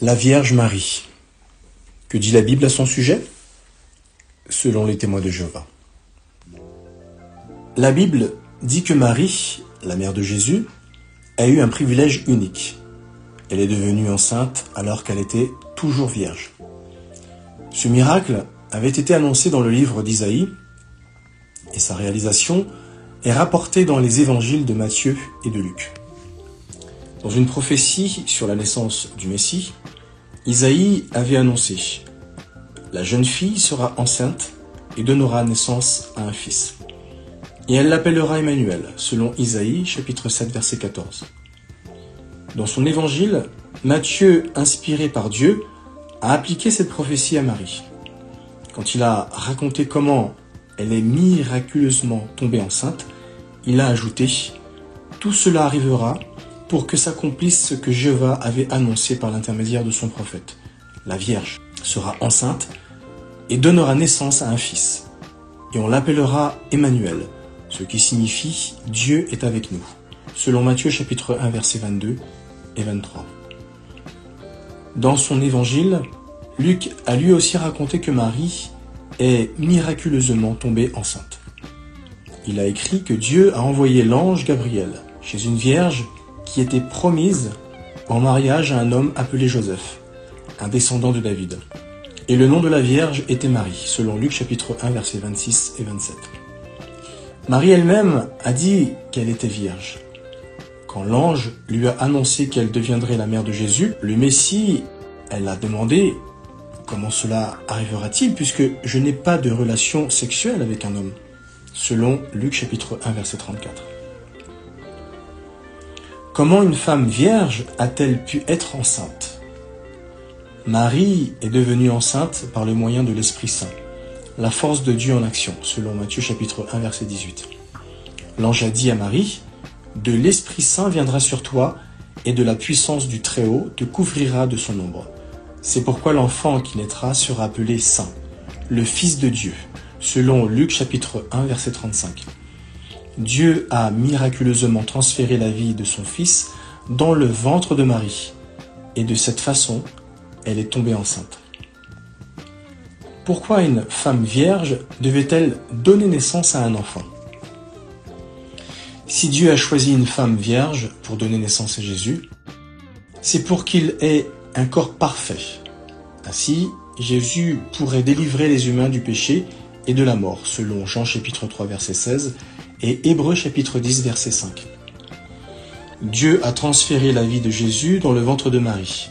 La Vierge Marie. Que dit la Bible à son sujet? Selon les témoins de Jéhovah. La Bible dit que Marie, la mère de Jésus, a eu un privilège unique. Elle est devenue enceinte alors qu'elle était toujours vierge. Ce miracle avait été annoncé dans le livre d'Isaïe et sa réalisation est rapportée dans les évangiles de Matthieu et de Luc. Dans une prophétie sur la naissance du Messie, Isaïe avait annoncé « La jeune fille sera enceinte et donnera naissance à un fils. Et elle l'appellera Emmanuel » selon Isaïe chapitre 7 verset 14. Dans son évangile, Matthieu, inspiré par Dieu, a appliqué cette prophétie à Marie. Quand il a raconté comment elle est miraculeusement tombée enceinte, il a ajouté « Tout cela arrivera pour que s'accomplisse ce que Jéhovah avait annoncé par l'intermédiaire de son prophète. La Vierge sera enceinte et donnera naissance à un fils. Et on l'appellera Emmanuel, ce qui signifie « Dieu est avec nous », selon Matthieu chapitre 1 versets 22 et 23. Dans son évangile, Luc a lui aussi raconté que Marie est miraculeusement tombée enceinte. Il a écrit que Dieu a envoyé l'ange Gabriel chez une vierge qui était promise en mariage à un homme appelé Joseph, un descendant de David. Et le nom de la Vierge était Marie, selon Luc chapitre 1 versets 26 et 27. Marie elle-même a dit qu'elle était vierge. Quand l'ange lui a annoncé qu'elle deviendrait la mère de Jésus, le Messie, elle a demandé « Comment cela arrivera-t-il puisque je n'ai pas de relation sexuelle avec un homme ?» selon Luc chapitre 1 verset 34. Comment une femme vierge a-t-elle pu être enceinte? Marie est devenue enceinte par le moyen de l'Esprit Saint, la force de Dieu en action, selon Matthieu chapitre 1 verset 18. L'ange a dit à Marie, « De l'Esprit Saint viendra sur toi, et de la puissance du Très-Haut te couvrira de son ombre. C'est pourquoi l'enfant qui naîtra sera appelé Saint, le Fils de Dieu, selon Luc chapitre 1 verset 35. Dieu a miraculeusement transféré la vie de son Fils dans le ventre de Marie, et de cette façon, elle est tombée enceinte. Pourquoi une femme vierge devait-elle donner naissance à un enfant? Si Dieu a choisi une femme vierge pour donner naissance à Jésus, c'est pour qu'il ait un corps parfait. Ainsi, Jésus pourrait délivrer les humains du péché et de la mort, selon Jean chapitre 3 verset 16 et Hébreux chapitre 10 verset 5. Dieu a transféré la vie de Jésus dans le ventre de Marie.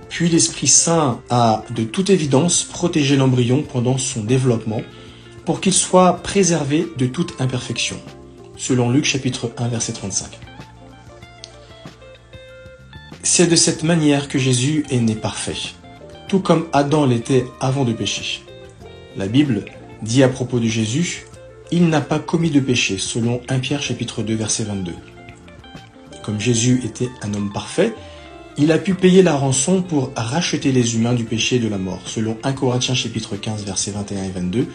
Puis l'Esprit Saint a, de toute évidence, protégé l'embryon pendant son développement pour qu'il soit préservé de toute imperfection, selon Luc chapitre 1 verset 35. C'est de cette manière que Jésus est né parfait, tout comme Adam l'était avant de pécher. La Bible dit à propos de Jésus, « Il n'a pas commis de péché » selon 1 Pierre chapitre 2 verset 22. Comme Jésus était un homme parfait, il a pu payer la rançon pour racheter les humains du péché et de la mort, selon 1 Corinthiens chapitre 15 versets 21 et 22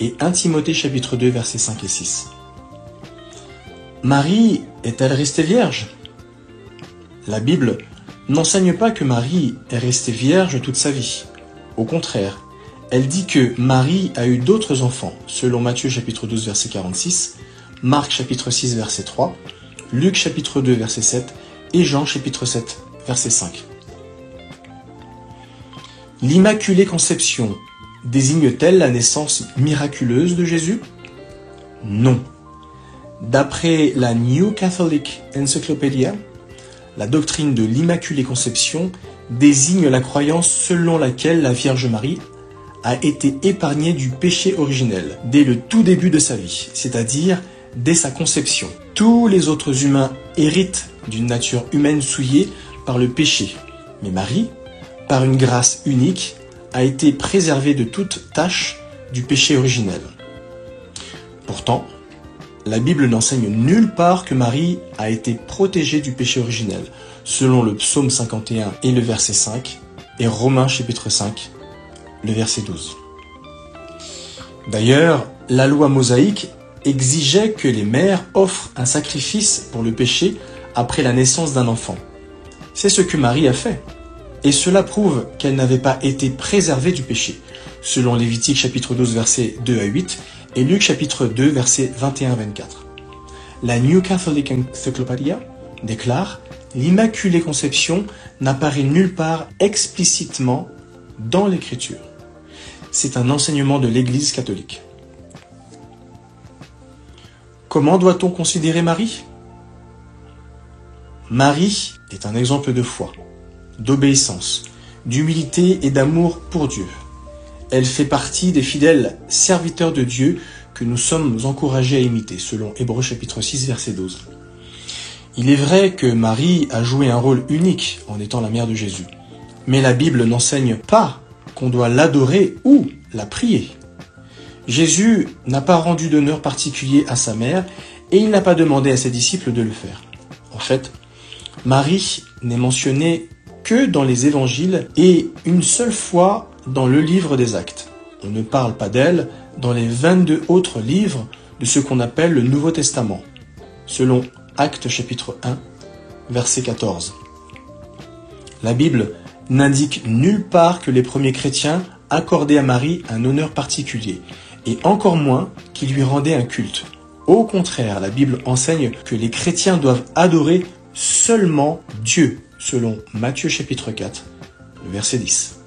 et 1 Timothée chapitre 2 versets 5 et 6. Marie est-elle restée vierge? La Bible n'enseigne pas que Marie est restée vierge toute sa vie. Au contraire, elle dit que Marie a eu d'autres enfants, selon Matthieu chapitre 12 verset 46, Marc chapitre 6 verset 3, Luc chapitre 2 verset 7 et Jean chapitre 7 verset 5. L'Immaculée Conception désigne-t-elle la naissance miraculeuse de Jésus? Non. D'après la New Catholic Encyclopedia, la doctrine de l'Immaculée Conception désigne la croyance selon laquelle la Vierge Marie a été épargnée du péché originel dès le tout début de sa vie, c'est-à-dire dès sa conception. Tous les autres humains héritent d'une nature humaine souillée par le péché, mais Marie, par une grâce unique, a été préservée de toute tache du péché originel. Pourtant, la Bible n'enseigne nulle part que Marie a été protégée du péché originel, selon le psaume 51 et le verset 5, et Romains chapitre 5, le verset 12. D'ailleurs, la loi mosaïque exigeait que les mères offrent un sacrifice pour le péché après la naissance d'un enfant. C'est ce que Marie a fait. et cela prouve qu'elle n'avait pas été préservée du péché, selon Lévitique chapitre 12 versets 2 à 8 et Luc chapitre 2 versets 21 à 24. La New Catholic Encyclopedia déclare « L'Immaculée Conception n'apparaît nulle part explicitement dans l'Écriture. C'est un enseignement de l'Église catholique. » Comment doit-on considérer Marie ? Marie est un exemple de foi, d'obéissance, d'humilité et d'amour pour Dieu. Elle fait partie des fidèles serviteurs de Dieu que nous sommes encouragés à imiter, selon Hébreux chapitre 6, verset 12. Il est vrai que Marie a joué un rôle unique en étant la mère de Jésus, mais la Bible n'enseigne pas qu'on doit l'adorer ou la prier. Jésus n'a pas rendu d'honneur particulier à sa mère et il n'a pas demandé à ses disciples de le faire. En fait, Marie n'est mentionnée que dans les évangiles et une seule fois dans le livre des Actes. On ne parle pas d'elle dans les 22 autres livres de ce qu'on appelle le Nouveau Testament, selon Actes chapitre 1, verset 14. La Bible n'indique nulle part que les premiers chrétiens accordaient à Marie un honneur particulier, et encore moins qu'ils lui rendaient un culte. Au contraire, la Bible enseigne que les chrétiens doivent adorer seulement Dieu, selon Matthieu chapitre 4, le verset 10.